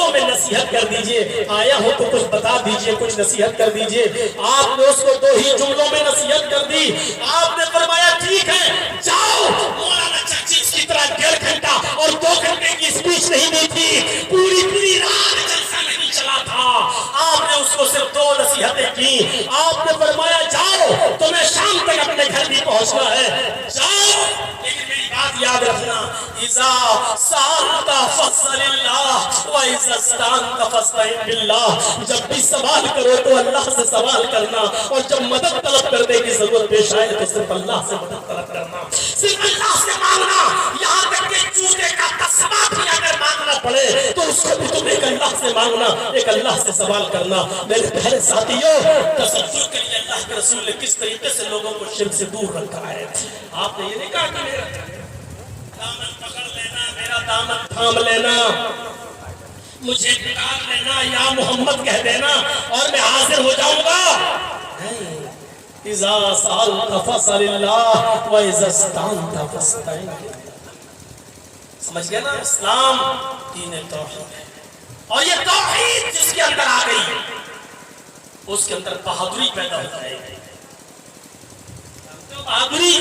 جملوں میں نصیحت کر دیجئے، آیا ہو تو کچھ بتا دیجئے، کچھ نصیحت کر دیجئے۔ آپ نے اس کو 2 ہی جملوں میں نصیحت کر دی۔ آپ نے فرمایا ٹھیک ہے جاؤ، مولانا چرچز کی طرح 1.5 گھنٹہ اور 2 گھنٹے کی اسپیچ نہیں دی تھی، پوری رات جلسہ نہیں چلا تھا۔ آپ نے اس کو صرف 2 نصیحتیں کی۔ آپ نے فرمایا جاؤ، تمہیں شام تک اپنے گھر بھی پہنچنا ہے، جاؤ، لیکن میری بات یاد رکھنا، اذا سألت فاسأل اللہ واذا استعنت فاستعن باللہ، جب بھی سوال کرو تو اللہ سے سوال کرنا، اور جب مدد طلب کرنے کی ضرورت پیش آئے تو صرف اللہ سے مدد طلب کرنا، صرف اللہ سے مانگنا، یہاں تک کہ چوٹے کا تسبہ بھی اگر مانگنا پڑے تو اس کو بھی تم ایک اللہ سے مانگنا، ایک اللہ سے سوال کرنا۔ میرے پیارے ساتھیوں، تصور کریے اللہ کے رسول نے کس طریقے سے لوگوں کو شرک سے دور رکھا ہے۔ آپ نے یہ نہیں کہا کہ میرا دامن پکڑ لینا، میرا دامن تھام لینا، مجھے پکار لینا، یا محمد کہہ دینا اور میں حاضر ہو جاؤں گا۔ اذا سألت فاسأل اللہ واذا استعنت فاستعن باللہ۔ سمجھ گئے نا؟ اسلام دین توحید ہے، اور یہ توحید جس کے اندر آ گئی اس کے اندر بہادری پیدا ہو جائے گی۔ بہادری،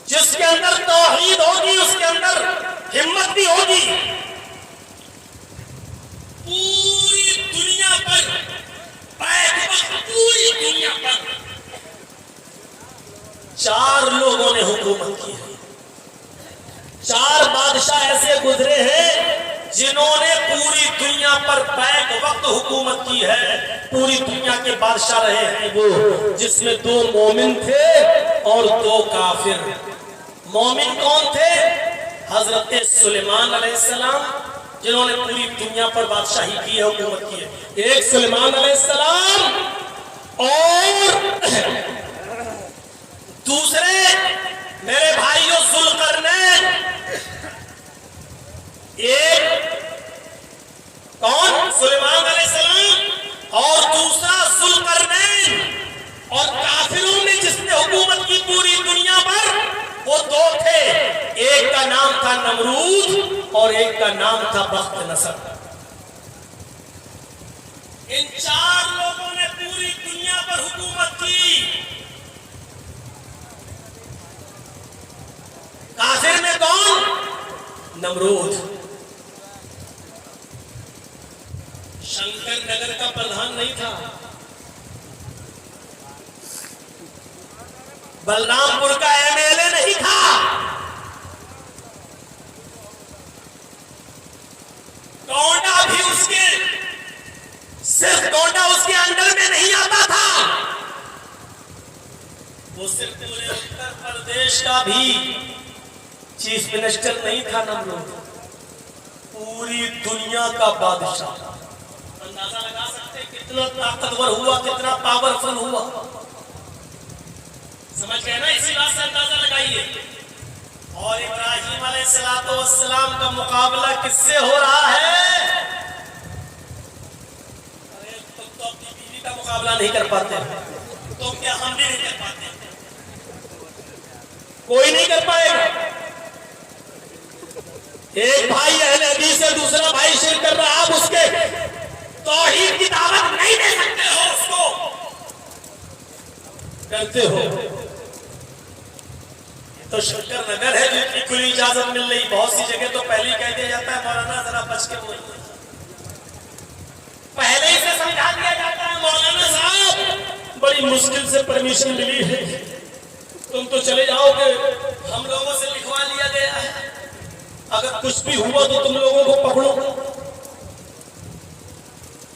جس کے اندر توحید ہوگی اس کے اندر ہمت بھی ہوگی۔ پوری دنیا پر بیک وقت پوری دنیا پر 4 لوگوں نے حکومت کی ہے، 4 بادشاہ ایسے گزرے ہیں جنہوں نے پوری دنیا پر بیک وقت حکومت کی ہے۔ پوری دنیا کے بادشاہ رہے ہیں وہ، جس میں 2 مومن تھے اور 2 کافر۔ مومن کون تھے؟ حضرت سلیمان علیہ السلام، جنہوں نے پوری دنیا پر بادشاہی کی ہے، حکومت کی ہے۔ ایک سلیمان علیہ السلام، اور دوسرے میرے بھائیوں ذوالقرنین۔ ایک کون؟ سلیمان علیہ السلام، اور دوسرا ذوالقرنین۔ اور کافروں میں جس نے حکومت کی پوری دنیا پر وہ 2 تھے، ایک کا نام تھا نمرود اور ایک کا نام تھا بخت نصر۔ ان 4 لوگوں نے پوری دنیا پر حکومت کی۔ کافر میں کون؟ نمرود۔ شنکر نگر کا پردھان نہیں تھا، بلرام پور کا MLA نہیں تھا، گونڈا بھی اس کے صرف گونڈا اس کے انڈر میں نہیں آتا تھا، وہ صرف پورے اتر پردیش کا بھی چیف منسٹر نہیں تھا نمرود، پوری دنیا کا بادشاہ۔ اندازہ لگا سکتے کتنا طاقتور ہوا، کتنا پاورفل ہوا؟ سمجھ گئے نا؟ اسی بات سے اندازہ لگائیے۔ اور ابراہیم علیہ السلام کا مقابلہ کس سے ہو رہا ہے؟ تم تو اپنی بیوی کا مقابلہ نہیں کر پاتے، تو کیا ہم بھی نہیں کر پاتے؟ کوئی نہیں کر پائے گا۔ ایک بھائی اہل حدیث سے دوسرا بھائی شرک کر رہا، آپ اس کے توحید کی دعوت نہیں دے سکتے ہو، اس کو کرتے ہو۔ تو شنکر نگر ہے جن کی کھلی اجازت مل رہی، بہت سی جگہ تو پہلے ہی کہہ دیا جاتا ہے مولانا ذرا بچ کے بولیے، پہلے ہی سے سمجھا دیا جاتا ہے مولانا صاحب بڑی مشکل سے پرمیشن ملی ہے، تم تو چلے جاؤ گے، ہم لوگوں سے لکھوا لیا گیا ہے، اگر کچھ بھی ہوا تو تم لوگوں کو پکڑو۔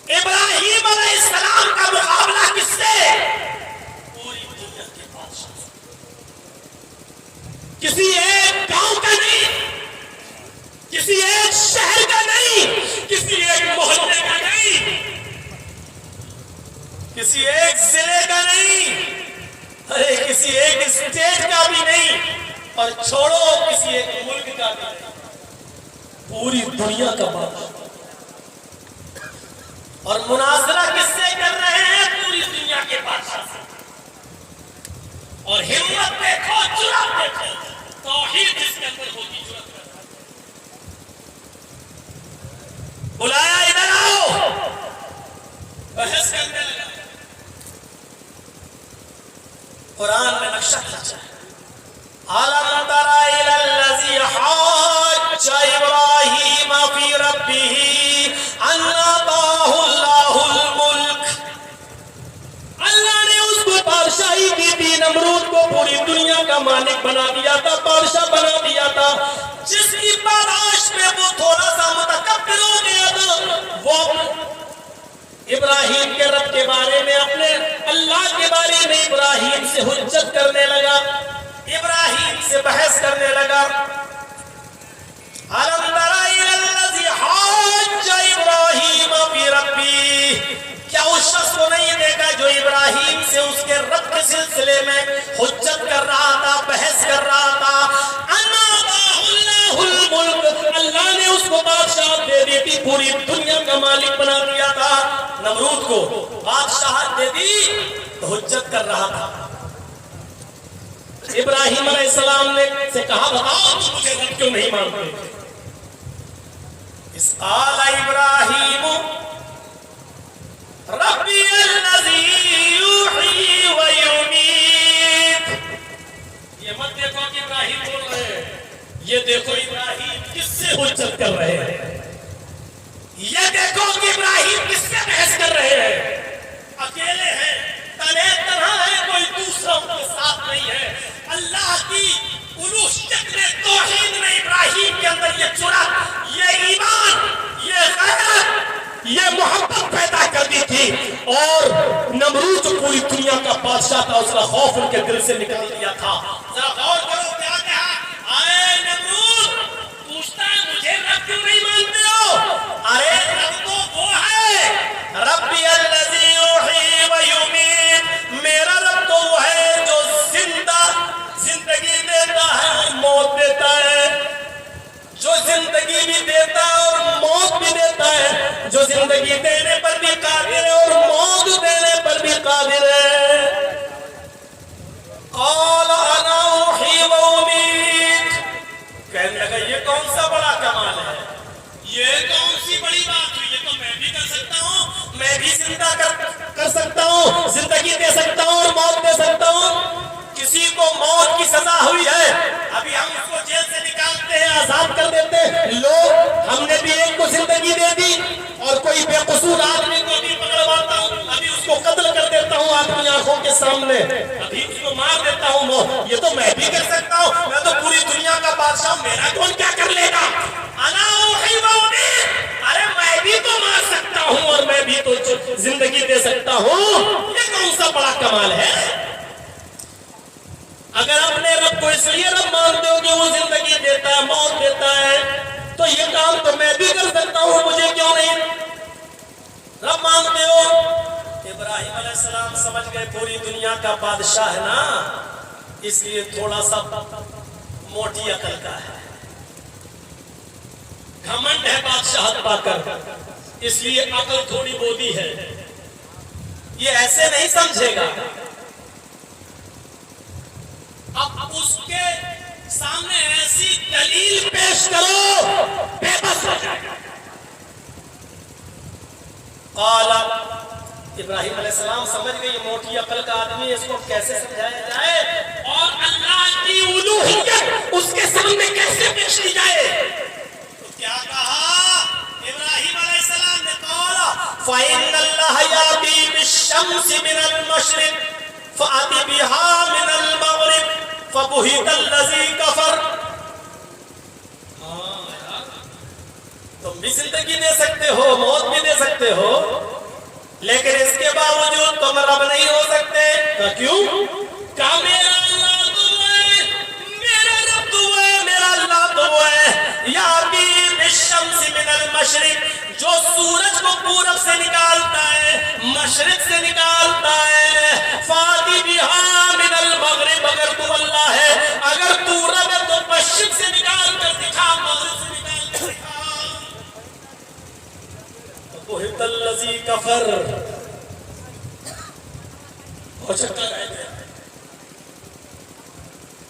ابراہیم علیہ السلام کا مقابلہ کس سے؟ پوری دنیا کے بادشاہ، کسی ایک گاؤں کا نہیں، کسی ایک شہر کا نہیں، کسی ایک محلے کا نہیں، کسی ایک ضلع کا نہیں، ارے کسی ایک اسٹیٹ کا بھی نہیں، اور چھوڑو کسی ایک ملک کا بھی نہیں، پوری دنیا کا بادشاہ۔ اور مناظرہ کس سے کر رہے ہیں؟ پوری دنیا کے بادشاہ سے۔ اور ہمت دیکھو، جرأت دیکھو، توحید اس کے اندر ہوگی، جرأت کرتا ہے۔ قرآن میں نقشہ کھینچا ہے. أَلَمْ تَرَ إِلَى الَّذِي حَاجَّ إِبْرَاهِيمَ فِي رَبِّهِ أَنْ آتَاهُ اللَّهُ الْمُلْكَ. اللہ نے اس کو بادشاہی دی تھی. نمرود کو پوری دنیا کا مالک بنا دیا تھا, بادشاہ بنا دیا تھا. جس کی پاداش میں وہ تھوڑا سا متکبر ہو گیا تھا, وہ ابراہیم کے رب کے بارے میں, اپنے اللہ کے بارے میں ابراہیم سے حجت کرنے لگا, ابراہیم سے بحث کرنے لگا. أَلَمْ تَرَ إِلَى الَّذِي حَاجَّ إِبْرَاهِيمَ فِي رَبِّهِ. کیا اس شخص کو نہیں دیکھا جو ابراہیم سے اس کے رب کے سلسلے میں حجت کر رہا تھا, بحث کر رہا تھا. أَنْ آتَاهُ اللَّهُ الْمُلْكَ. اللہ نے اس کو بادشاہت دے دی تھی, پوری دنیا کا مالک بنا دیا تھا. نمرود کو بادشاہت دے دی تو حجت کر رہا تھا. ابراہیم علیہ السلام نے سے کہا, بتاؤ تم مجھے رب کیوں نہیں مانتے؟ اس قال ابراہیم ربی الذی یحیی و یمیت. یہ مت دیکھو کہ ابراہیم بول رہے ہیں, یہ دیکھو ابراہیم کس سے حجت کر رہے ہیں, یہ دیکھو کہ ابراہیم کس سے بحث کر رہے ہیں. اکیلے ہیں, تنہے تنہا ہے, کوئی دوسرا ان کے ساتھ نہیں ہے. اللہ کی الوہیت نے, توحید نے ابراہیم کے اندر یہ جرأت, یہ ایمان, یہ غیرت, یہ محبت پیدا کر دی تھی. اور نمرود جو پوری دنیا کا بادشاہ تھا, اس کا خوف ان کے دل سے نکل دیا تھا. ذرا غور کرو کیا کہا, اے نمرود پوچھتا ہے مجھے رب کیوں نہیں مانتے ہو؟ ارے رب تو وہ ہے, ربی الذی یحیی و یمیت. میرا رب تو وہ ہے جو زندگی دیتا ہے اور موت دیتا ہے, جو زندگی بھی دیتا ہے اور موت بھی دیتا ہے, جو زندگی دینے پر بھی قادر ہے اور موت دینے پر بھی قادر ہے. قال انا احیی و امیت. کہنے لگا یہ کون سا بڑا کمال ہے, یہ کون سی بڑی بات ہوئی, یہ تو میں بھی کر سکتا ہوں, میں بھی زندہ کر سکتا ہوں, زندگی دے سکتا ہوں اور موت دے سکتا ہوں. کسی کو موت کی سزا ہوئی ہے, ابھی ہم اس کو جیل سے نکالتے ہیں, آزاد کر دیتے ہیں. لوگ, ہم نے بھی ایک کو زندگی دے دی اور کوئی بے قصور آدمی کو بھی پکڑواتا ہوں, ابھی اس کو قتل کر دیتا ہوں آپ کی آنکھوں کے سامنے, ابھی اس کو مار دیتا ہوں. یہ تو میں بھی کر سکتا ہوں, میں تو پوری دنیا کا بادشاہ ہوں, میرا کون کیا کر لے گا. انا احیی و امیت. ارے میں بھی تو مار سکتا ہوں اور میں بھی تو زندگی دے سکتا ہوں. یہ کون سا بڑا کمال ہے. اگر اپنے رب کو اس لیے رب مانتے ہو کہ وہ زندگی دیتا ہے, موت دیتا ہے, تو یہ کام تو میں بھی کر سکتا ہوں, مجھے کیوں نہیں رب مانتے ہو. ابراہیم علیہ السلام سمجھ گئے پوری دنیا کا بادشاہ ہے نا, اس لیے تھوڑا سا موٹی عقل کا ہے, گھمنڈ ہے بادشاہت پا کر, اس لیے عقل تھوڑی بودی ہے. یہ ایسے نہیں سمجھے گا, اب اس کے سامنے ایسی دلیل پیش کرو بے بس ہو جائے گا. قال ابراہیم علیہ السلام سمجھ گئے یہ موٹی عقل کا آدمی, اس کو کیسے سمجھایا جائے اور اللہ کی الوہیت اس کے سامنے کیسے پیش کی جائے. تو کیا کہا ابراہیم علیہ السلام نے, قال فإن اللہ یأتی بالشمس من المشرق فأت بها من المغرب فبہت الذی کفر. تم بھی زندگی دے سکتے ہو, موت بھی دے سکتے ہو, لیکن اس کے باوجود تم رب نہیں ہو سکتے. کیوں؟ کہا میرا اللہ تو ہے, میرا رب تو ہے, میرا اللہ تو ہے. یأتی بالشمس من المشرق, جو سورج کو پورب سے نکالتا ہے, مشرق سے نکالتا ہے. فاتی بہا من المغرب, اگر تو اللہ ہے, اگر تو رب ہے تو مشرق سے نکال کر دکھا, مغرب سے نکال کر دکھا. بہت الذی کفر, ہو چکا رہ گیا.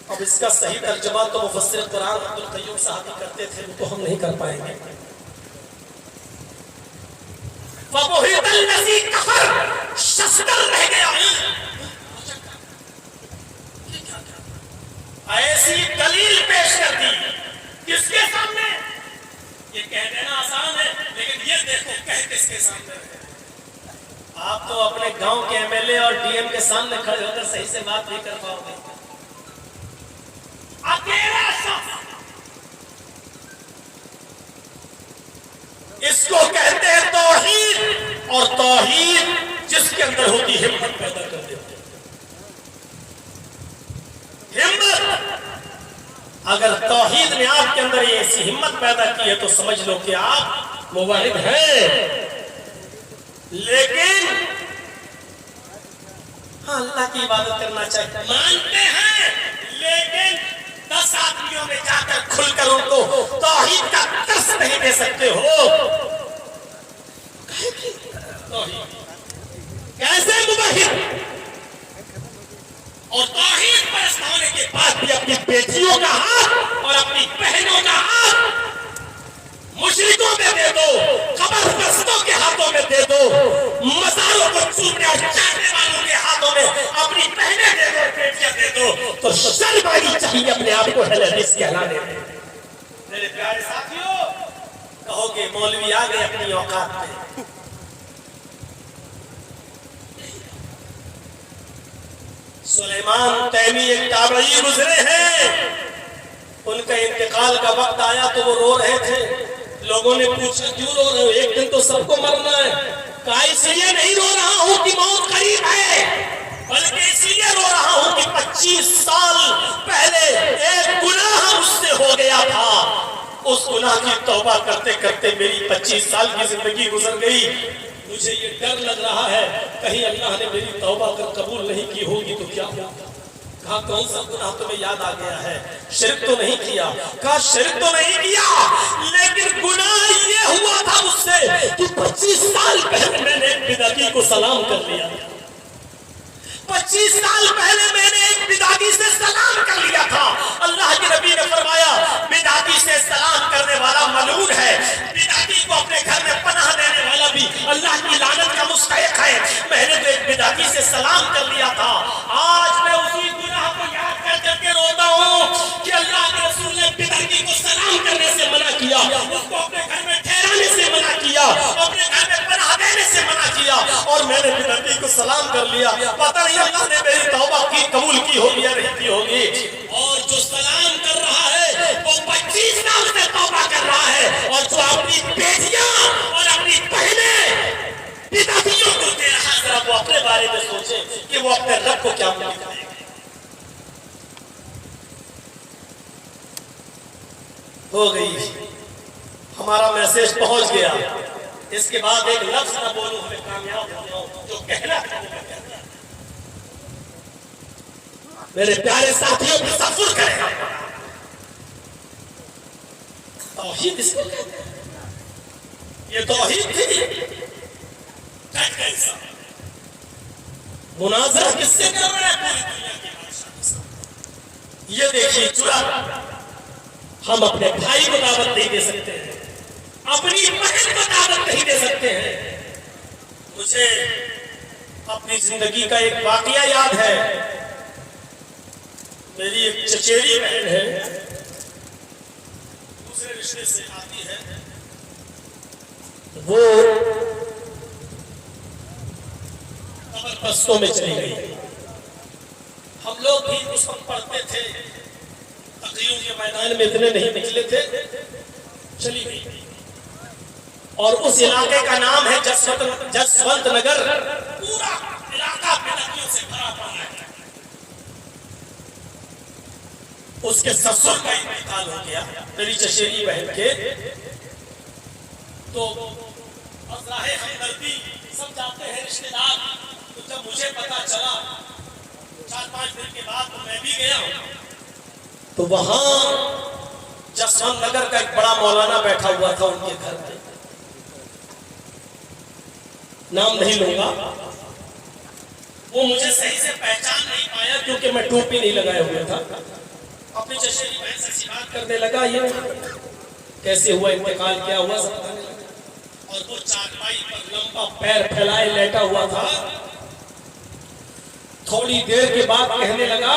اب اس کا صحیح ترجمہ تو مفسر قرآن عبد القیوم صاحبی کرتے تھے, وہ تو ہم نہیں کر پائیں گے. فَبُهِتَ الَّذِي كَفَرَ, شستر رہ گیا. ایسی دلیل پیش کر دی کس کے سامنے؟ یہ کہہ دینا آسان ہے لیکن یہ دیکھو کہہ کس کے سامنے؟ آپ تو اپنے گاؤں کے ایم ایل اے اور ڈی ایم کے سامنے کھڑے ہو کر صحیح سے بات نہیں کر پاؤ گے. اکیلا شخص اس کو کہتے ہیں توحید، اور توحید جس کے اندر ہوتی ہمت پیدا کر دیتی ہمت. اگر توحید نے آپ کے اندر یہ ایسی ہمت پیدا کی ہے تو سمجھ لو کہ آپ موحد ہیں. لیکن ہاں اللہ کی عبادت کرنا چاہیے مانتے ہیں، لیکن 10 آدمیوں میں جا کر کھل کر ان کو توحید کا درس نہیں دے سکتے ہو. کیسے موحد؟ اور توحید پر ہونے کے بعد بھی اپنی بیٹیوں کا ہاتھ اور اپنی بہنوں کا ہاتھ مشرکوں میں دے دو، قبر پرستوں کے ہاتھوں میں دے دو، مزاروں کو چومنے اور چاٹنے والوں کے ہاتھوں میں اپنی بہنیں دے دو، بیٹیاں دے دو، تو شرم آنی چاہیے اپنے آپ کو اہل حدیث کہلانے میں. میرے پیارے ساتھیوں، کہو کہ مولوی آ گئے اپنی اوقات میں. سلیمان تیمی ایک تابعی گزرے ہیں، ان کا انتقال کا وقت آیا تو وہ رو رہے تھے. لوگوں نے پوچھا کیوں رو رہے ہو؟ ایک دن تو سب کو مرنا ہے. کہا اس لیے نہیں رو رہا ہوں کہ موت قریب ہے، بلکہ اس لیے رو رہا ہوں کہ 25 سال پہلے ایک گناہ مجھ سے ہو گیا تھا. اس گناہ کی توبہ کرتے کرتے میری 25 سال کی زندگی گزر گئی. مجھے یہ ڈر لگ رہا ہے کہیں اللہ نے میری توبہ قبول نہیں کی ہوگی تو کیا ہوگا. کہا کون سا گناہ تمہیں یاد آ گیا ہے؟ شرک تو نہیں کیا. کہا شرک تو نہیں کیا، لیکن گناہ یہ ہوا تھا مجھ سے کہ 25 سال پہلے میں نے ایک بدعتی کو سلام کر لیا. 25 سال پہلے میں نے ایک بدعتی سے سلام کر لیا تھا. اللہ کے نبی نے فرمایا بدعتی سے سلام کرنے والا ملعون ہے. بدعتی کو اپنے گھر میں پناہ دینے والا بھی اللہ کی لعنت کا مستحق ہے. میں نے تو ایک بدعتی سے سلام کر لیا تھا. آج میں اسی گناہ کو یاد کر کر کے روتا ہوں کہ اللہ کے رسول نے بدعتی کو سلام کرنے سے منع کیا، اس کو اپنے گھر میں ٹھہرانے سے منع کیا، اپنے گھر میں پناہ دینے سے منع کیا، اور میں نے بدعتی کو سلام کر لیا. پتہ نہیں اللہ نے میری توبہ کی قبول کی ہوگی یا نہیں کی ہوگی. اور جو سلام کر رہا ہے وہ 25 سال سے توبہ کر رہا ہے، اور جو اپنی بیٹیاں اور اپنی بہنیں بدعتیوں کو دے رہا ہے، ذرا وہ اپنے بارے میں سوچے کہ وہ اپنے رب کو کیا ملے گا. ہو گئی، ہمارا میسج پہنچ گیا. اس کے بعد ایک لفظ نہ بولوں، ہمیں کامیاب ہو جاؤ. جو کہنا ہے وہ میں کہتا ہوں. میرے پیارے ساتھیوں تصور کریں، توحید اس کو کہتے ہیں. یہ توحید تھی. مناظرہ کس سے کر رہے ہیں؟ پوری دنیا کے بادشاہ کے ساتھ. یہ دیکھیے چرا، ہم اپنے بھائی کو دعوت نہیں دے سکتے ہیں، اپنی بہن کو دعوت نہیں دے سکتے ہیں. مجھے اپنی زندگی کا ایک واقعہ یاد ہے. میری ایک چچیری بہن ہے، دوسرے رشتے سے آتی ہے. وہ قبر پرستوں میں چلی گئی. ہم لوگ بھی اس وقت پڑھتے تھے، تقریروں کے میدان میں اتنے نہیں نکلے تھے. چلی گئی، اور اس علاقے کا نام ہے جسونت نگر. پورا علاقہ بدعتیوں سے بھرا پڑا ہے. اس کے سسر کا انتقال ہو گیا، میری چچیری بہن کے. تو ازراہ ہمدردی سب جاتے ہیں رشتے دار. تو جب مجھے پتا چلا 4-5 دن کے بعد تو میں بھی گیا ہوں. تو وہاں جسونت نگر کا ایک بڑا مولانا بیٹھا ہوا تھا ان کے گھر پہ. نام نہیں لوں گا. وہ مجھے صحیح سے پہچان نہیں پایا کیونکہ میں ٹوپی نہیں لگائے ہوئے تھا. اپنی چچیری بہن سے بات کرنے لگا، یہ کیسے ہوا انتقال، کیا ہوا، سب بتانے لگا. اور وہ چارپائی پر لمبا پیر پھیلائے لیٹا ہوا تھا. تھوڑی دیر کے بعد کہنے لگا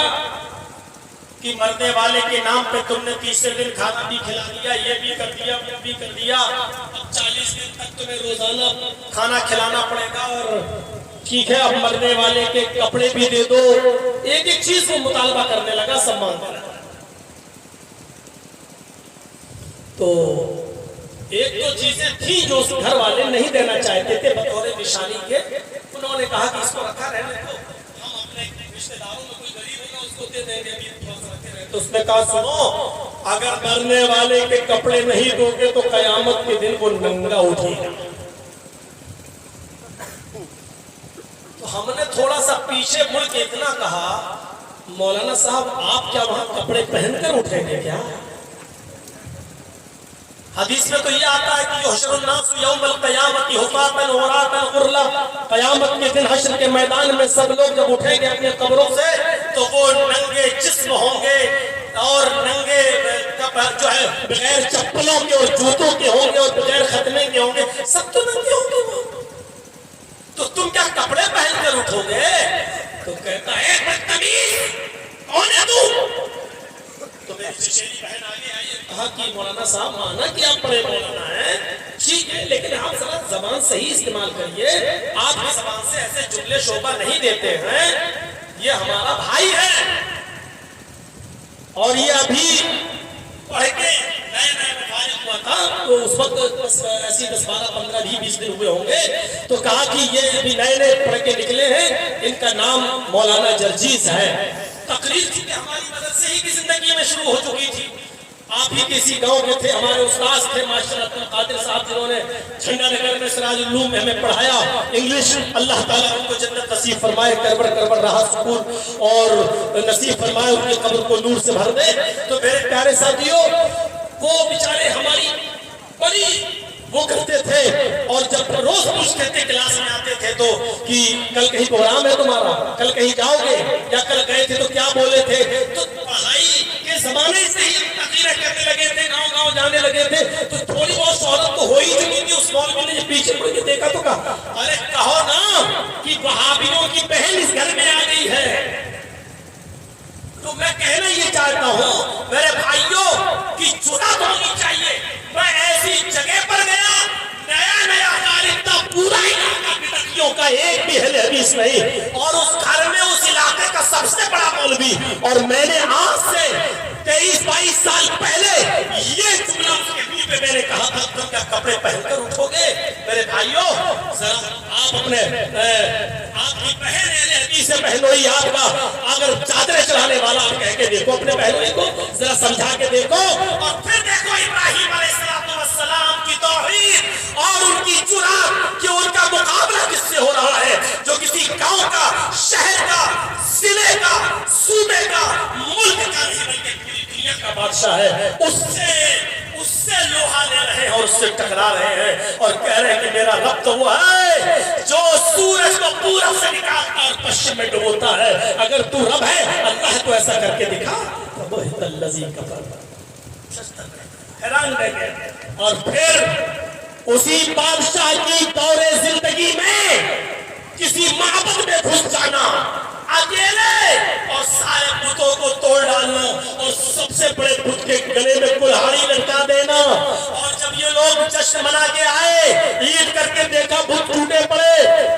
کہ مرنے والے کے نام پہ تم نے تیسرے دن کھانا بھی کھلا دیا، یہ بھی کر دیا، وہ بھی کر دیا، اب 40 دن تک تمہیں روزانہ کھانا کھلانا پڑے گا، اور ٹھیک ہے اب مرنے والے کے کپڑے بھی دے دو۔ ایک ایک چیز کو مطالبہ کرنے لگا، سب مانگنے لگا۔ تو ایک دو چیزیں تھیں جو اس گھر والے نہیں دینا چاہتے تھے بطور نشانی کے، انہوں نے کہا کہ اس کو رکھا رہنے دو، ہم اپنے رشتہ داروں میں کوئی غریب ہوگا اس کو دے دیں گے، ابھی تھوڑا سا رکھے رہے۔ تو اس نے کہا سنو، اگر مرنے والے کے کپڑے نہیں دو گے تو قیامت کے دن وہ ننگا اٹھے گا۔ تو ہم نے تھوڑا سا پیچھے مڑ کے اتنا کہا، مولانا صاحب آپ کیا وہاں کپڑے پہن کر اٹھیں گے کیا؟ حدیث میں تو یہ آتا ہے کہ یحشر الناس یوم القیامت حفاۃ عراۃ غرلا، قیامت کے دن حشر کے میدان میں سب لوگ جب اٹھیں گے اپنے قبروں سے تو وہ ننگے جسم ہوں گے، اور ننگے جو ہے بغیر چپلوں کے اور جوتوں کے ہوں گے، اور بغیر ختنے کے ہوں گے، سب تو ننگے ہوں گے۔ تو تم کیا کپڑے پہن کر اٹھو گے؟ تو کہتا ہے بدتمیز، کون ہے تو؟ تو میری چچیری بہن آگے آئی، کہا کہ مولانا صاحب مانا کہ آپ بڑے مولانا ہیں، ٹھیک ہے، لیکن آپ ذرا زبان صحیح استعمال کریے، آپ کی زبان سے ایسے جملے شعبہ نہیں دیتے ہیں، یہ ہمارا بھائی ہے، اور یہ ابھی پڑھ کے نئے میں فارغ ہوا تھا، تو اس وقت ایسی 10 12 15 20 دن ہوئے ہوں گے، تو کہا کہ یہ ابھی نئے پڑھ کے نکلے ہیں، ان کا نام مولانا جرجیز ہے۔ تقریر چونکہ ہماری مدد سے ہی کی زندگی میں شروع ہو چکی تھی، آپ ہی کسی گاؤں میں تھے، ہمارے استاذ تھے ماشاء اللہ قادر صاحب، جنہوں نے جھنڈا نگر میں سراج العلوم میں ہمیں پڑھایا انگلش، اللہ تعالیٰ ان کو جنت نصیب فرمائے، کربڑ کربڑ رہا سکون اور نصیب فرمائے، ان کی قبر کو نور سے بھر دے۔ تو میرے پیارے ساتھیوں، وہ بیچارے ہماری بڑی وہ کرتے تھے، اور جب روز پوچھتے تھے کلاس میں آتے تھے تو کہ کل کہیں پروگرام ہے تمہارا، کل کہیں جاؤ گے، یا کل گئے تھے تو کیا بولے تھے؟ تو پڑھائی کے زمانے سے ہی تقریریں کرنے لگے تھے، گاؤں گاؤں جانے لگے تھے، تو تھوڑی بہت شہرت تو ہو ہی چکی تھی۔ اس مولوی نے پیچھے مڑ کے دیکھا تو کہا، ارے کہو نا کہ وہابیوں کی بہن اس گھر میں آ گئی ہے۔ تو میں کہنا یہ چاہتا ہوں میرے بھائیوں کی جرات ہونی چاہیے۔ میں ایسی جگہ پر گیا، نیا طالب تھا، پورا علاقہ بدعتیوں کا، ایک بھی اہل حدیث نہیں، اور اس گھر میں اس علاقے کا سب سے بڑا مولوی، اور میں نے آج سے 23 22 سال پہلے یہ جملہ اس کے منہ پہ میں نے کہا تھا، تم کیا کپڑے پہن کر اٹھو گے؟ میرے بھائیوں ذرا آپ اپنے آپ کی بہن اہل حدیث سے بہنوئی آپ کا اگر چادریں چڑھانے والا آپ کہہ کے دیکھو اپنے بہنوئی کو، ذرا سمجھا کے دیکھو، اور پھر دیکھو ابراہیم علیہ السلام کی توحید اور ان کی جرات کہ ان کا مقابلہ کس سے ہو رہا ہے، جو کسی گاؤں کا، شہر کا، ضلع کا، صوبے کا، ملک کا نہیں بلکہ پوری دنیا کا بادشاہ ہے، اس سے لوہا لے رہے ہیں اور اس سے ٹکرا رہے ہیں، اور کہہ رہے ہیں کہ میرا رب تو وہ ہے جو سورج کو پورب سے نکالتا اور پشچم میں ڈبوتا ہے، اگر تو رب ہے اللہ تو ایسا کر کے دکھا۔ فَبُهِتَ الَّذِي كَفَرَ، حیران رہ گئے۔ اور پھر اسی بادشاہ کی دور زندگی میں کسی معبد میں گھس جانا اکیلے، اور سارے بتوں کو توڑ ڈالنا، اور سب سے بڑے بت کے گلے میں کلہاڑی لٹکا دینا، اور جب یہ لوگ جشن منا کے آئے، عید کر کے دیکھا بت ٹوٹے پڑے،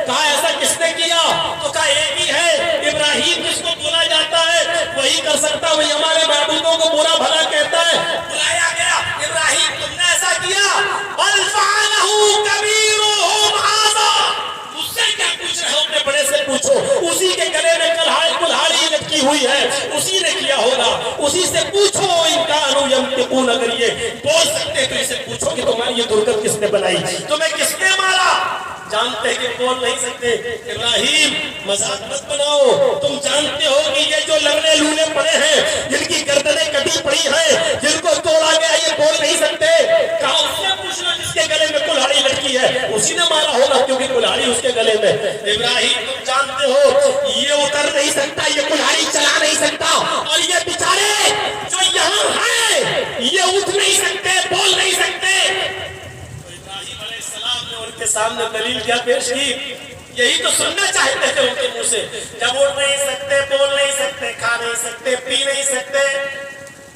کہا ایسا کس نے کیا؟ تو کہا ایک ہی ہے، ابراہیم جس کو بولا جاتا ہے وہی کر سکتا، وہی ہمارے معبودوں کو برا بھلا کہتا ہے۔ بلایا گیا، ابراہیم تم نے ایسا کیا؟ بل فعلہ کبیرہم ھذا، مجھ سے کیا پوچھ رہے ہو؟ اپنے بڑے سے پوچھو، اسی کے گلے میں کلہاڑی لٹکی ہوئی ہے، اسی نے کیا ہوگا، اسی سے پوچھو۔ ان کانوا ینطقون، اگر یہ بول سکتے تو اسے پوچھو کہ تمہاری یہ درگت کس نے بنائی، تمہیں کس نے مارا؟ جانتے کہ بول نہیں سکتے۔ ابراہیم مذاق مت بناؤ، تم جانتے ہو کہ یہ جو لگنے لونے پڑے ہیں، جن کی گردنیں کٹی پڑی ہیں، جن کو توڑا گیا، یہ بول نہیں سکتے۔ کہا اس سے پوچھنا جس کے گلے میں کلہاڑی لٹکی ہے، اسی نے مارا ہوگا کیونکہ کلہاڑی اس کے گلے میں۔ ابراہیم تم جانتے ہو یہ اتر نہیں سکتا، یہ کلہاڑی چلا نہیں سکتا، اور یہ بیچارے جو یہاں ہیں یہ اٹھ نہیں سکتے، بول نہیں سکتے۔ ابراہیم علیہ السلام نے ان کے سامنے دلیل کیا پیش کی؟ یہی تو سننا چاہتے تھے ان کے منہ سے. جب اٹھ نہیں سکتے, بول نہیں سکتے, کھا نہیں سکتے, پی نہیں سکتے,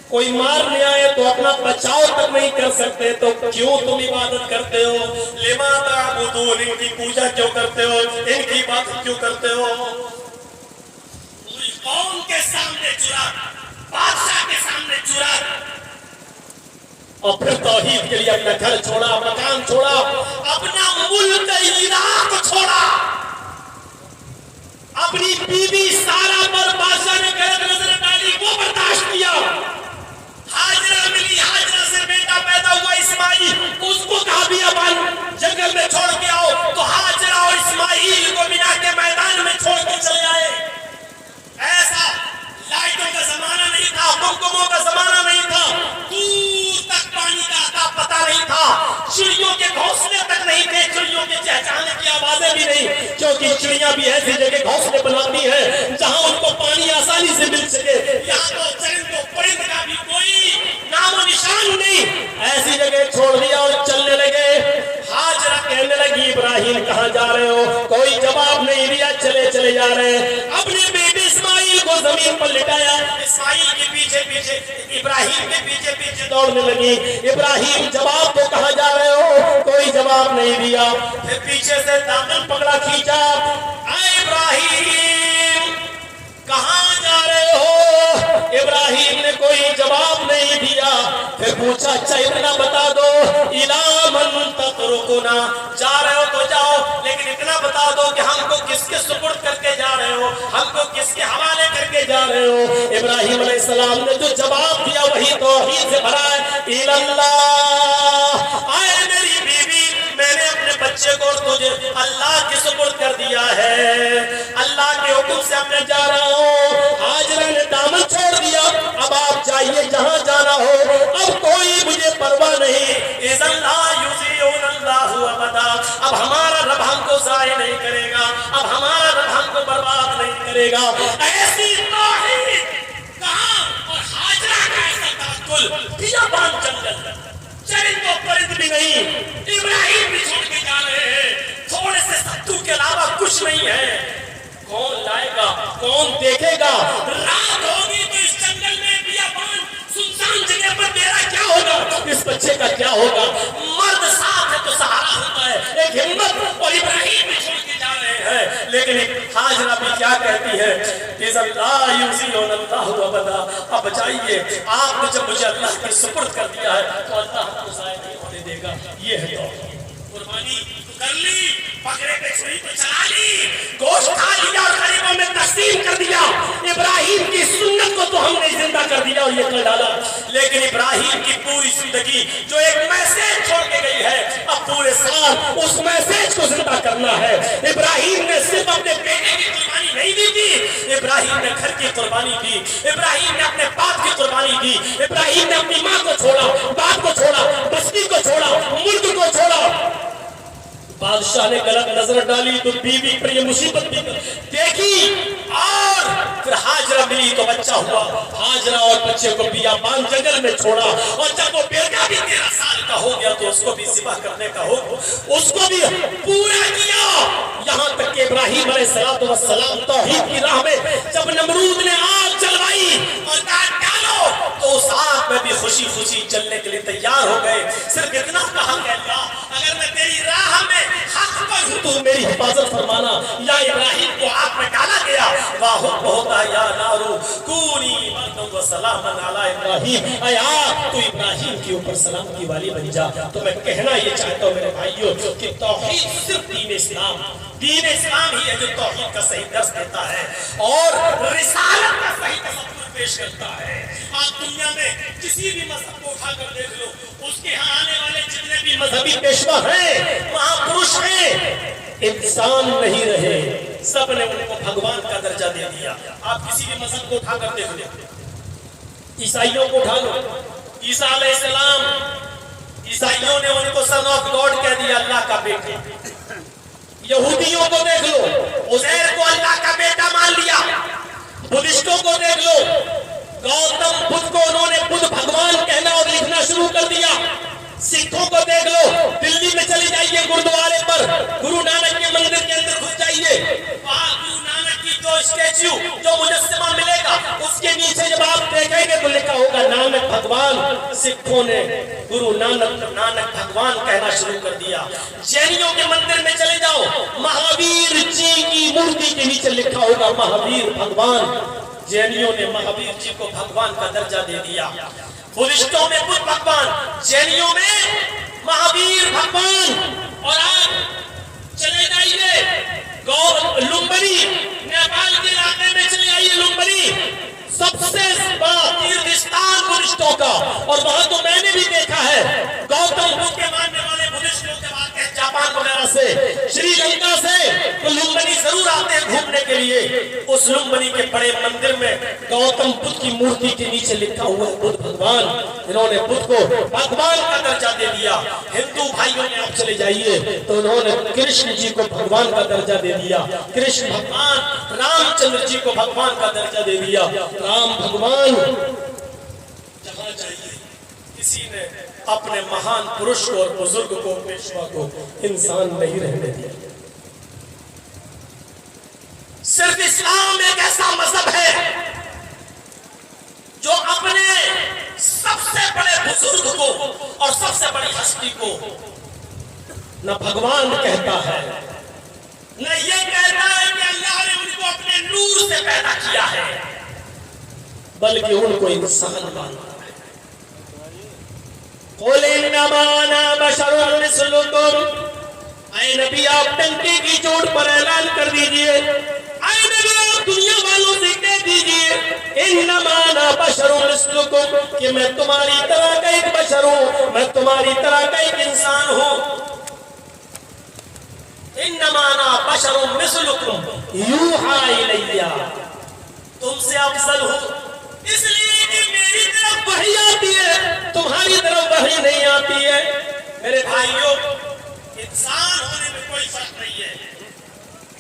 کوئی مارنے آئے تو اپنا بچاؤ تک نہیں کر سکتے, تو کیوں تم عبادت کرتے ہو؟ لما تعبدون, ان کی پوجا کیوں کرتے ہو, ان کی عبادت کیوں کرتے ہو؟ پوری قوم کے سامنے چرا, بادشاہ کے سامنے چرا, اور پھر توحید کے لیے اپنا گھر چھوڑا, مکان چھوڑا, اپنا ملک عراق چھوڑا, اپنی بیوی سارا پر بادشاہ نے غلط نظر ڈالی, وہ برداشت کیا. ہاجرہ ملی, ہاجرہ سے بیٹا پیدا ہوا اسماعیل, اس کو کہا بھی اب جنگل میں چھوڑ کے آؤ, تو ہاجرہ اور اسماعیل کو مینا کے میدان میں چھوڑ کے چلے آئے. ایسا لائٹوں کا زمانہ نہیں تھا, حکموں کا زمانہ نہیں تھا, دور تک پانی کا عطا پتہ نہیں تھا, چڑیوں کے گھونسلے تک نہیں تھے, چڑیوں کے چہچہانے کی آوازیں بھی نہیں, کیونکہ چڑیاں بھی ایسی جگہ گھونسلے بناتی ہیں جہاں ان کو پانی آسانی سے مل سکے. یہاں تو چرند و پرند کا بھی کوئی نام و نشان نہیں. ایسی جگہ چھوڑ دیا اور چلنے لگے. ہاجرہ کہنے لگی ابراہیم کہاں جا رہے ہو؟ کوئی جواب نہیں دیا, چلے چلے جا رہے ہیں. اپنے بیٹے اسماعیل کو زمین پر لٹایا, اسماعیل کے پیچھے پیچھے, ابراہیم کے پیچھے پیچھے دوڑنے لگی. ابراہیم جواب تو کہاں جا رہے ہو؟ کوئی جواب نہیں دیا. پھر پیچھے سے دامن پکڑا, کھینچا, اے ابراہیم کہاں جا رہے ہو؟ ابراہیم نے کوئی جواب نہیں دیا. پھر پوچھا اچھا اتنا بتا دو, اِلیٰ مَن تَتْرُکُنَا, جا رہے ہو تو جاؤ, لیکن اتنا بتا دو کہ ہم کو کس کے سپرد کر کے جا رہے ہو, ہم کو کس کے حوالے کر کے جا رہے ہو؟ ابراہیم علیہ السلام نے جو جواب دیا وہی توحید سے بھرا ہے. اِلَى اللَّهِ, آئے میری بیوی, میں نے اپنے بچے کو تجھے اللہ کے سپرد کر دیا ہے, اللہ کے حکم سے اب میں جا رہا ہوں. ہاجرہ نے دامن چھوڑ دیا, اب آپ جائیے جہاں جانا ہو, اب کوئی مجھے پرواہ نہیں. اِذًا لَا يُضِيعُنَ اللَّهُ أَبَدًا, اب ہمارا رب ہم کو ضائع نہیں کرے گا, اب ہمارا رب ہم کو برباد نہیں کرے گا. ایسی توحید کہاں, اور ہاجرہ کا ایسا توکل, بیابان جنگل, چرند و پرند بھی نہیں, ابراہیم بھی چھوڑ کے جا رہے ہیں, تھوڑے سے ستو کے علاوہ کچھ نہیں ہے. کون لائے گا, کون دیکھے گا؟ رات ہوگی تو اس جنگل میں بیابان سنسان جگہ پر میرا کیا ہوگا, اس بچے کا کیا ہوگا؟ مرد ساتھ ہے تو سہارا ہوتا ہے, ایک ہمت. اور ابراہیم بھی چھوڑ کے جا رہے ہیں, لیکن ایک ہاجرہ بھی کیا کہتی ہے, اِذًا لَا يُضِيعُنَ اللَّهُ أَبَدًا, اب جائیے, آپ نے جب مجھے اللہ کے سپرد کر دیا ہے تو اللہ ہم کو ضائع نہیں ہونے دے گا. یہ ہے توحید. قربانی کر لی, بکرے پہ چھری تو چلا لی, گوشت کھا لیا اور غریبوں میں تقسیم کر دیا. ابراہیم کی سنت کو تو ہم نے زندہ کر دیا اور یہ کر ڈالا, لیکن ابراہیم کی پوری زندگی جو ایک میسیج چھوڑ کے گئی ہے, اب پورے سال اس میسیج کو زندہ کرنا ہے. ابراہیم نے صرف اپنے بیٹے کی قربانی نہیں دی تھی, ابراہیم نے گھر کی قربانی دی, ابراہیم نے اپنے باپ کی قربانی دی, ابراہیم نے اپنی ماں کو چھوڑا, باپ کو چھوڑا, بستی کو چھوڑا, ملک کو چھوڑا. بادشاہ نے غلط نظر ڈالی تو بیوی پر یہ مصیبت بھی دیکھی, اور پھر ہاجرہ ملی تو بچہ ہوا. ہاجرہ اور بچے کو بیابان جنگل میں چھوڑا, اور جب وہ بیٹا بھی 13 سال کا ہو گیا تو اس کو بھی ذبح کرنے کا حکم اس کو بھی پورا کیا. یہاں تک کہ ابراہیم علیہ السلام توحید کی راہ میں جب نمرود نے آگ جلوائی اور کہا ڈالو, تو اس آگ میں بھی خوشی خوشی چلنے کے لیے تیار ہو گئے. صرف اتنا کہا کہ اللہ اگر میں تیری راہ میں حق پر ہوں تو میری حفاظت فرمانا. یا ابراہیم کو آگ میں ڈالا گیا, واہ ہوتا یا نارو کونی بردم و سلاما علی ابراہیم, اے آگ تو ابراہیم کے اوپر سلامتی والی بن جا. تو میں کہنا یہ چاہتا ہوں میرے بھائیوں کہ توحید صرف دین اسلام ہی ہے جو توحید کا صحیح درس دیتا ہے اور رسالت کا صحیح تصور پیش کرتا ہے. آپ دنیا میں کسی بھی مذہب کو اٹھا کر دیکھ لو, اس کے ہاں آنے والے جتنے بھی مذہبی پیشوا ہیں, وہاں پروش ہیں, انسان نہیں رہے, سب نے ان کو بھگوان کا درجہ دے دیا. آپ کسی بھی مذہب کو اٹھا کر دیکھ لو, عیسائیوں کو اٹھا لو, عیسیٰ علیہ السلام, عیسائیوں نے ان کو سن آف گاڈ کہہ دیا, اللہ کا بیٹا. یہودیوں کو دیکھ لو, عزیر کو اللہ کا بیٹا مان لیا. بدھسٹوں کو دیکھ لو, گوتم بدھ کو انہوں نے بدھ بھگوان کہنا اور لکھنا شروع کر دیا. سکھوں کو دیکھ لو, دلی میں چلی جائیے گردوارے پر, گرو نانک کے مندر کے اندر گھس جائیے, سکھوں نے گرو نانک بھگوان کہنا شروع کر دیا. جینیوں کے مندر میں چلے جاؤ, مہاویر جی کی مورتی کے نیچے لکھا ہوگا مہاویر بھگوان. جینیوں نے مہاویر جی کو بھگوان کا درجہ دے دیا. بدھسٹوں میں بدھ بھگوان, جینیوں میں مہاویر بھگوان. اور آپ چلے جائیے لمبنی, نیپال کے علاقے میں چلے آئیے. لمبنی سب سے بڑا تیرتھستان بدھسٹوں کا, اور وہاں تو میں نے بھی دیکھا ہے گوتم بدھ کے ماننے والے بدھسٹ لوگ جب آتے ہیں جاپان وغیرہ سے, شری لنکا سے, تو لمبنی ضرور آتے ہیں گھومنے کے لیے. اس لمبنی کے بڑے مندر میں گوتم بدھ کی مورتی کے نیچے لکھا ہوا ہے بدھ بھگوان. انہوں نے بدھ کو بھگوان کا درجہ دے دیا. ہندو بھائیوں نے آپ چلے جائیے تو انہوں نے کرشن جی کو بھگوان کا درجہ دے دیا. کرشن بھگوان, رام چندر جی کو بھگوان کا درجہ دے دیا. رام بھگوان جہاں جائیے کسی نے اپنے مہان پروش کو اور بزرگ کو, پیشوا کو انسان نہیں رہنے دیا. صرف اسلام ایک ایسا مذہب ہے جو اپنے سب سے بڑے بزرگ کو اور سب سے بڑی ہستی کو نہ بھگوان کہتا ہے, نہ یہ کہتا ہے کہ اللہ نے ان کو اپنے نور سے پیدا کیا ہے, بلکہ ان کو انسان مانتا ہے. قُلْ إِنَّمَا أَنَا بَشَرٌ مِثْلُكُمْ, اے نبی آپ ٹنکی کی چوٹ پر اعلان کر دیجئے. اے نبی آپ دنیا والوں سے کہہ دیجئے إِنَّمَا أَنَا بَشَرٌ مِثْلُكُمْ, کہ میں تمہاری طرح کا ایک بشر ہوں, میں تمہاری طرح کا ایک انسان ہوں. إِنَّمَا أَنَا بَشَرٌ مِثْلُكُمْ يُوحَىٰ إِلَيَّ, تم سے افضل ہوں اس لیے کہ میری طرف وحی آتی ہے, تمہاری طرف وحی نہیں آتی ہے. میرے بھائیوں, انسان ہونے میں کوئی فرق نہیں ہے.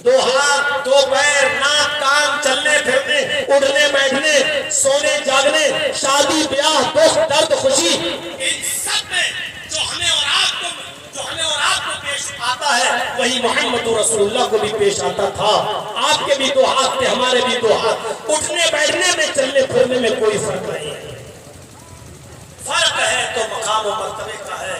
2 ہاتھ 2 پیر, ناک کان, چلنے پھرنے, اٹھنے بیٹھنے, سونے جاگنے, شادی بیاہ, دکھ درد خوشی, ان سب میں جو ہمیں اور آپ کو پیش آتا ہے وہی محمد رسول اللہ کو بھی پیش آتا تھا. آپ کے بھی 2 ہاتھ تھے, ہمارے بھی 2 ہاتھ. اٹھنے بیٹھنے میں, چلنے پھرنے میں کوئی فرق نہیں ہے. فرق ہے تو مقام و مرتبے کا ہے.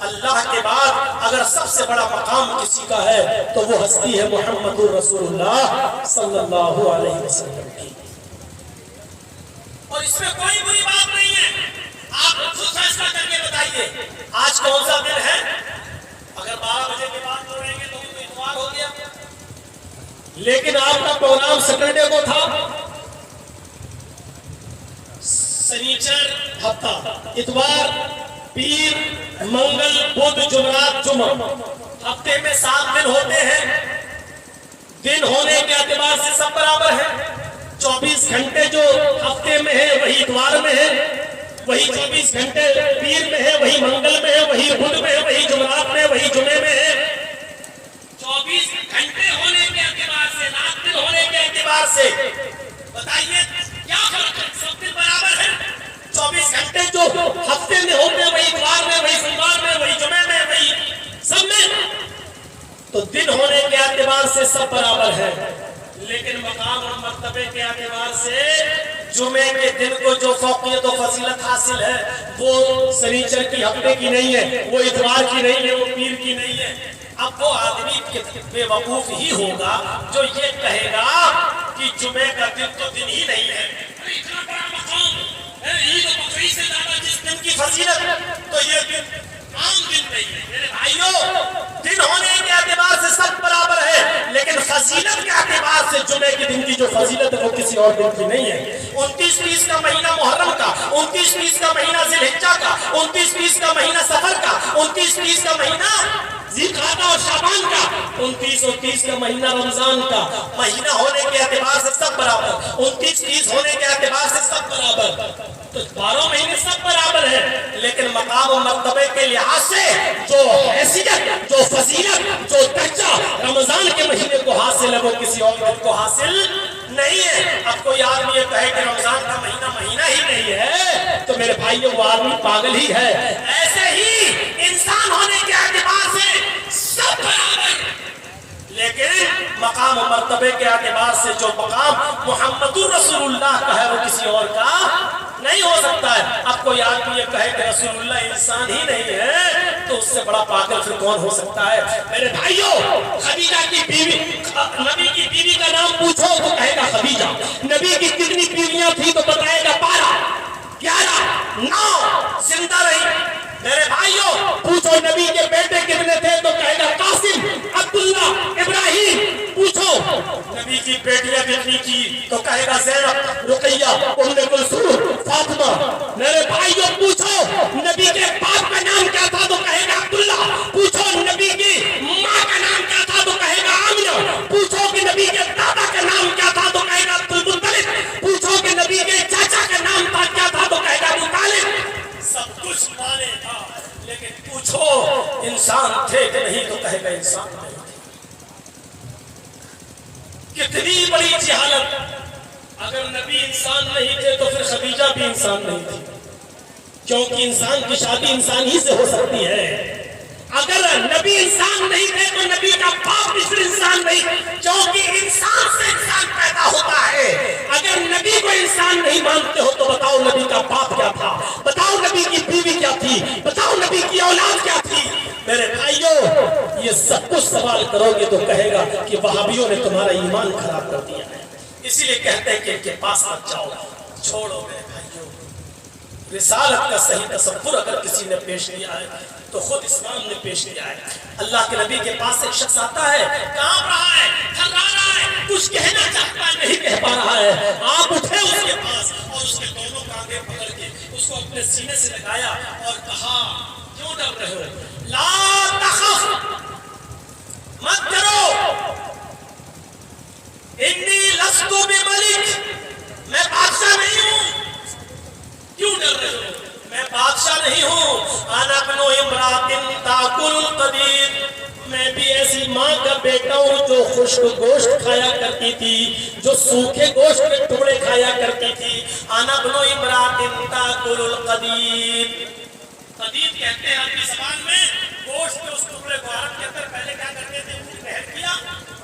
اللہ کے بعد اگر سب سے بڑا مقام کسی کا ہے تو وہ ہستی ہے محمد رسول اللہ صلی اللہ علیہ وسلم کی. اور اس میں کوئی بری بات نہیں ہے. آپ خود فیصلہ کر کے بتائیے آج کون سا دن ہے. اگر 12 بجے کے بعد ہو رہیں گے تو بھی اتوار ہو گیا, لیکن آپ کا پروگرام سیٹرڈے کو تھا. سنیچر ہفتہ, اتوار, پیر, منگل, بدھ, جمعرات, جمعہ, ہفتے میں 7 دن ہوتے ہیں. دن ہونے کے اعتبار سے سب برابر ہیں. 24 گھنٹے جو ہفتے میں ہے وہی اتوار میں ہے, وہی 24 گھنٹے پیر میں ہے, وہی منگل میں ہے, وہی بدھ میں ہے, وہی جمعرات میں, وہی جمعے میں ہے. 24 گھنٹے ہونے کے اعتبار سے, رات دن ہونے کے اعتبار سے بتائیے کیا فرق ہے. سب دن برابر ہے. 24 گھنٹے جو ہفتے میں ہوتے ہیں وہی اتوار میں, وہی سوموار میں, وہی جمعے میں, وہی سب میں. تو دن ہونے کے اعتبار سے سب برابر ہے, لیکن مقام اور مرتبے کے اعتبار سے جمعے کے دن کو جو فوقیت و فضیلت حاصل ہے وہ سنیچر کی ہفتے کی نہیں ہے, وہ اتوار کی نہیں ہے, وہ پیر کی نہیں ہے. اب وہ آدمی بے وقوف ہی ہوگا جو یہ کہے گا کہ جمعے کا دن تو دن ہی نہیں ہے. اتنا بڑا مقام عید و بقرعید سے زیادہ جس دن کی فضیلت, تو یہ دن عام دن نہیں ہے. میرے بھائیوں, دن ہونے کے اعتبار سے سب برابر ہے, لیکن فضیلت کے اعتبار سے جمعے کے دن کی جو فضیلت ہے وہ کسی اور دن کی نہیں ہے. 29-30 کا مہینہ محرم کا, 29-30 کا مہینہ ذی الحجہ کا, 29-30 کا مہینہ سفر کا, 29-30 کا مہینہ ذی القعدہ اور شعبان کا, 29 اور 30 کا مہینہ رمضان کا. مہینہ ہونے کے اعتبار سے سب برابر, 29-30 ہونے کے اعتبار سے سب برابر. تو 12 مہینے سب برابر ہے, لیکن مقام و مرتبے کے لحاظ سے جو حیثیت, جو فضیلت, جو درجہ رمضان کے مہینے کو حاصل ہے وہ کسی اور دن کو حاصل نہیں ہے. اب کوئی آدمی یہ کہے کہ رمضان کا مہینہ ہی نہیں ہے تو میرے بھائیوں وہ آدمی پاگل ہی ہے. ایسے ہی انسان ہونے کے اعتبار سے سب برابر, لیکن مقام و مرتبے کے اعتبار سے جو مقام محمد رسول اللہ کا ہے وہ کسی اور کا نہیں ہو سکتا ہے۔ اب کوئی آدمی یہ کہے کہ رسول اللہ انسان ہی نہیں ہے تو اس سے بڑا پاگل پھر کون ہو سکتا ہے؟ میرے بھائیوں، خدیجہ کی بیوی، نبی کی بیوی کا نام پوچھو تو کہے گا خدیجہ۔ نبی کی کتنی بیویاں تھی تو بتائے گا 12، 11، 9 زندہ رہی۔ میرے بھائیوں پوچھو نبی کے بیٹے کتنے تھے تو کہے گا قاسم، عبداللہ، ابراہیم۔ پوچھو نبی کی بیٹیاں کتنی تھی تو کہے گا زینب، رقیہ، ام کلثوم، فاطمہ۔ میرے بھائیوں پوچھو نبی کے باپ کا نام کیا تھا تو کہے گا عبداللہ۔ پوچھو نبی کی ماں کا نام کیا تھا تو کہے گا آمنہ۔ پوچھو کہ نبی کے دادا کا نام کیا تھا تو کہے گا عبدالمطلب۔ پوچھو کہ نبی کے چاچا کا نام کیا تھا تو کہے گا ابو طالب۔ سب کچھ مانے تھا، لیکن پوچھو انسان تھے کہ نہیں تو کہے گا انسان نہیں تھے۔ کتنی بڑی جہالت! اگر نبی انسان نہیں تھے تو پھر خدیجہ بھی انسان نہیں تھی، کیونکہ انسان کی شادی انسان ہی سے ہو سکتی ہے۔ اگر نبی انسان نہیں تھے تو نبی کا باپ بھی پھر انسان نہیں، کیونکہ انسان سے انسان پیدا ہوتا ہے۔ اگر نبی کو انسان نہیں مانتے ہو تو بتاؤ نبی کا باپ کیا تھا، بتاؤ نبی کی بیوی کیا تھی، بتاؤ نبی کی اولاد کیا تھی۔ میرے بھائیوں یہ سب کچھ سوال کرو گے تو کہے گا کہ وہابیوں نے تمہارا ایمان خراب کر دیا ہے، اسی لیے کہتے ہیں کہ ان کے پاس مت جاؤ۔ چھوڑو میرے بھائیوں، رسالت کا صحیح تصور اگر کسی نے پیش کیا ہے تو خود اسلام نے پیش کیا ہے۔ اللہ کے نبی کے پاس ایک شخص آتا ہے، کانپ رہا ہے، تھرا رہا ہے، کچھ کہنا چاہتا ہے نہیں کہہ پا رہا ہے۔ آپ اٹھے اس کے پاس اور اس کے دونوں کاندھے پکڑ کے اس کو اپنے سینے سے لگایا اور کہا کیوں ڈر رہے ہو؟ لا تخف، مت ڈرو، انی لست بملک، میں بادشاہ نہیں ہوں۔ کیوں ڈر رہے ہو؟ میں بادشاہ نہیں ہوں۔ انا ابن امرات تاکل القدید، میں بھی ایسی ماں کا بیٹا ہوں جو خشک گوشت کھایا کرتی تھی، جو سوکھے گوشت کے ٹکڑے کھایا کرتی تھی۔ انا ابن امرات تاکل القدید، قدید کہتے ہیں عربی زبان میں گوشت کے اس ٹکڑے کو۔ عرب کے اندر پہلے کیا کرتے تھے، پہل کیا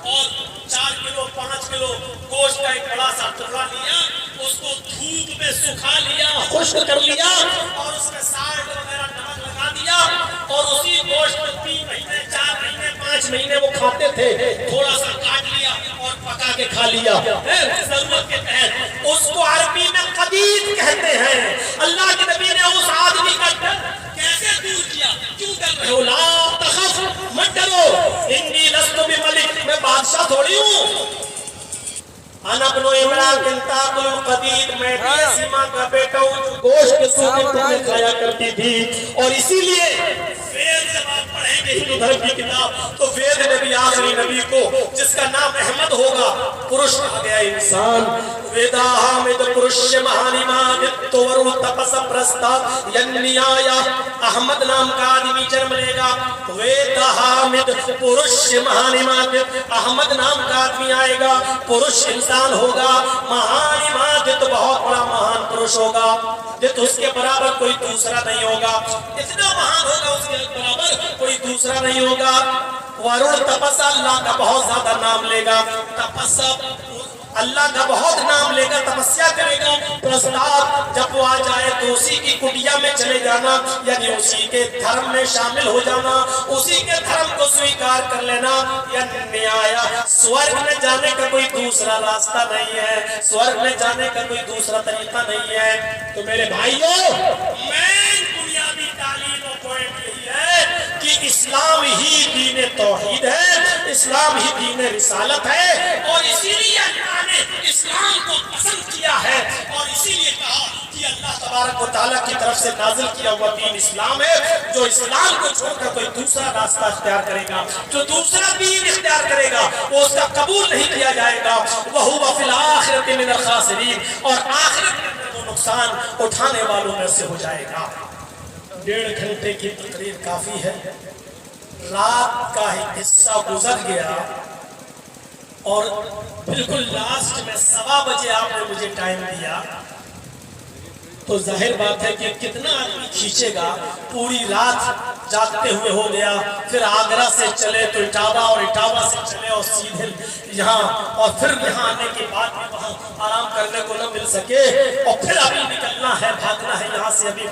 اور 4 کلو 5 کلو گوشت کا ایک بڑا سا ٹکڑا لیا، اس کو دھوپ میں سکھا لیا، خشک کر لیا اور اس میں سالٹ وغیرہ نمک لگا دیا اور اسی گوشت کو 3 مہینے 4 مہینے 5 مہینے وہ کھاتے تھے۔ تھوڑا سا کاٹ لیا اور پکا کے کھا لیا ضرورت کے تحت۔ اس کو عربی میں قدید کہتے ہیں۔ اللہ کے نبی نے اس آدمی کا ڈر کیسے دور کیا؟ کیوں ڈر رہے ہو؟ لا تخف، مت ڈرو، انی لست بملک، میں بادشاہ تھوڑی ہوں۔ انا ابن عمران تاکل القدید، میں بھی ایسی ماں کا بیٹا ہوں جو گوشت کے سوکھے ٹکڑے کھایا کرتی تھی۔ اور اسی لیے وید جب آپ پڑھیں گے ہندو دھرم کی کتاب تو وید نے بھی آخری نبی کو جس کا نام احمد ہوگا، پرش کہا گیا انسان۔ ویدا حامد پرش مہانیماد تورو تپس پرستا ینیایا، احمد نام کا آدمی جنم لے گا۔ ویدا حامد پرش مہانیماد، احمد نام کا آدمی آئے گا، پرش انسان ہوگا، مہانیماد تو بہت بڑا مہان پرش ہوگا، جت اس کے برابر کوئی دوسرا نہیں ہوگا، اتنا مہان ہوگا اس کے برابر کوئی دوسرا نہیں ہوگا۔ ورن تپسا، اللہ کا بہت زیادہ نام لے گا، تپسا اللہ کا بہت نام لے گا، تپسیا کرے گا۔ پرستاد جب وہ آ جائے تو اسی کی کٹیا میں چلے جانا، یعنی اسی کے دھرم میں شامل ہو جانا، اسی کے دھرم کو سویکار کر لینا۔ یعنی آیا سورگ میں جانے کا کوئی دوسرا راستہ نہیں ہے، سورگ میں جانے کا کوئی دوسرا طریقہ نہیں ہے۔ تو میرے بھائیوں، مین بنیادی تعلیم و پوائنٹ یہی ہے کہ اسلام ہی دین توحید ہے، اسلام ہی دین رسالت ہے، اور اسی لیے اللہ نے اسلام کو پسند کیا ہے اور اسی لیے کہا کہ اللہ تبارک و تعالیٰ کی طرف سے نازل کیا ہوا دین اسلام ہے۔ جو اسلام کو چھوڑ کر کوئی دوسرا راستہ اختیار کرے گا، جو دوسرا دین اختیار کرے گا، وہ اس کا قبول نہیں کیا جائے گا۔ وَهُوَ فِي الْآخِرَةِ مِنَ الْخَاسِرِينَ، اور آخرت میں وہ نقصان اٹھانے والوں میں سے ہو جائے گا۔ 1.5 گھنٹے کی تقریر کافی ہے۔ رات کا حصہ گزر گیا اور بالکل لاسٹ میں 1:15 بجے آپ نے مجھے ٹائم دیا تو ظاہر بات ہے کہ کتنا آدمی کھینچے گا. پوری رات جاگتے ہوئے ہو گیا, پھر آگرہ سے چلے تو اٹاوا, اور اٹاوا سے چلے اور سیدھے یہاں, اور پھر یہاں آنے کے بعد بھی وہاں آرام کرنے کو نہ مل سکے, اور پھر ابھی نکلنا ہے, بھاگنا ہے یہاں سے ابھی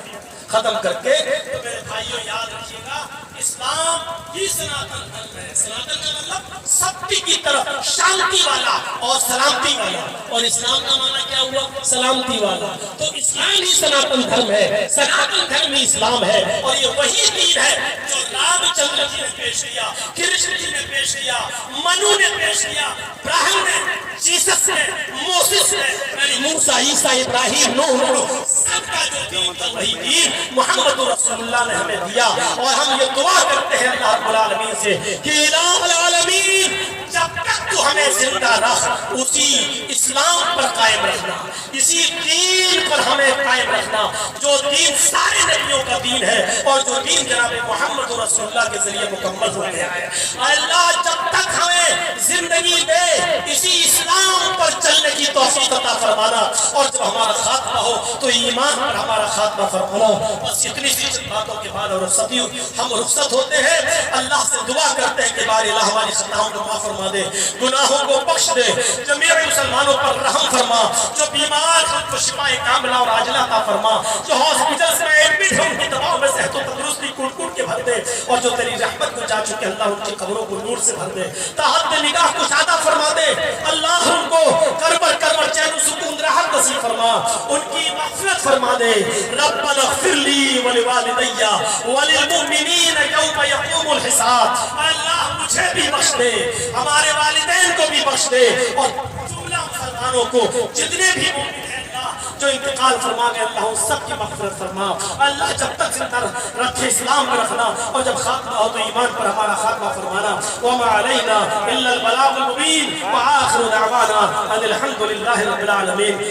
ختم کر کے. تو میرے بھائیوں یاد رکھیے گا, اسلام ہی سناتن دھرم ہے. سناتن کا مطلب سب کی طرف شانتی والا اور سلامتی والا, اور اسلام کا معنی کیا ہوا؟ سلامتی والا. تو اسلام ہی سناتن دھرم ہے, سناتن دھرم ہی اسلام ہے, اور یہ وہی دین ہے جو رام چندر جی نے پیش کیا, کرشن جی نے پیش کیا, منو نے پیش کیا, ابراہیم نے, جیسس نے, موسیس نے, یعنی موسیٰ, عیسیٰ, ابراہیم, نوح, سب کا جو دین تھا وہی دین محمد رسول اللہ نے ہمیں دیا. اور ہم یہ دعا کرتے ہیں اللہ رب العالمین سے کہ الہ العالمین جب تک تو ہمیں زندہ رکھ, اسی اسلام پر قائم رکھنا, اسی دین پر ہمیں قائم رکھنا جو دین سارے نبیوں کا دین ہے, اور جو دین جناب محمد رسول اللہ کے ذریعے مکمل ہو گیا ہے. اللہ جب تک ہمیں زندگی دے اسی اسلام پر چلنے کی توفیق عطا فرمانا, اور جب ہمارا خاتمہ ہو تو ایمان پر ہمارا خاتمہ فرمانا. بس اتنی سی باتوں کے بعد اور صدیوں ہم رخصت ہوتے ہیں. اللہ سے دعا کرتے ہیں کہ بارے اللہ ہماری خطاؤں کو معاف فرما دے, گناہوں کو بخش دے, جميع مسلمانوں پر رحم فرما, جو بیمار ہیں ان کو شفاء کاملہ اور عاجلہ عطا فرما, جو ہاسپٹلز میں ایڈمٹ ہیں ان کی دواؤں میں صحت و تندرستی کوٹ کوٹ کے بھر دے, اور جو تیری رحمت کو جا چکے اللہ ان کی قبروں کو نور سے بھر دے, تحت نگاہ کو زیادہ فرما دے. اللہ ان کو کربر کربر چین و سکون راحت نصیب فرما, ان کی مغفرت فرما دے. ربنا اغفر لی ولوالدی وللمؤمنین یوم یقوم الحساب. اللہ مجھے بھی بخش دے, ہمارے والدین کو بھی بخش دے, اور جملہ مسلمانوں کو جتنے بھی مومن ہیں جو انتقال فرما گئے اللہ ان سب کی مغفرت فرما. اللہ جب تک زندہ رکھے اسلام میں رکھنا, اور جب خاتمہ ہو تو ایمان پر ہمارا خاتمہ فرمانا. وما علینا الا البلاغ المبین, وآخر دعوانا ان الحمد للہ رب العالمین.